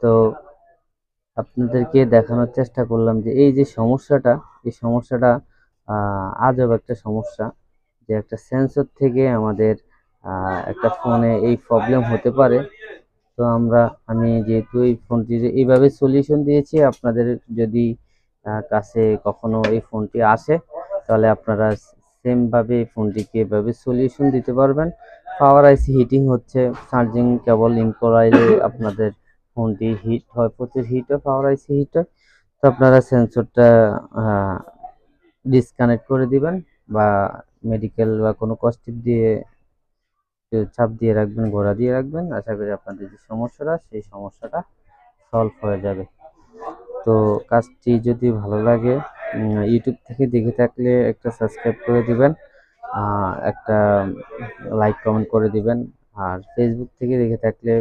তো আপনাদেরকে দেখানোর চেষ্টা করলাম যে এই যে সমস্যাটা, এই সমস্যাটা আজব একটা সমস্যা, যে একটা সেন্সর থেকে আমাদের একটা ফোনে এই প্রবলেম হতে পারে। তো আমি যেহেতু এই ফোনটির এইভাবে সলিউশন দিয়েছি, আপনাদের যদি কাছে কখনো এই ফোনটি আসে, তাহলে আপনারা সেম ভাবে এই ফোনটিকে এভাবে সলিউশন দিতে পারবেন। পাওয়ার আইসি হিটিং হচ্ছে, চার্জিং কেবল ইন করাইলে আপনাদের ফোনটি হিট হয়, প্রচুর হিট হয়, পাওয়ার আইসি হিট হয়। তো আপনারা সেন্সরটা ডিসকানেক্ট করে দিবেন, বা মেডিকেল বা কোনো কস্টিপ দিয়ে চাপ দিয়ে রাখবেন, ঘোরা দিয়ে রাখবেন। আশা করি আপনাদের যে সমস্যাটা, সেই সমস্যাটা সলভ হয়ে যাবে। তো কাজটি যদি ভালো লাগে, ইউটিউব থেকে দেখে থাকলে একটা সাবস্ক্রাইব করে দিবেন, একটা লাইক কমেন্ট করে দিবেন। আর ফেসবুক থেকে দেখে থাকলে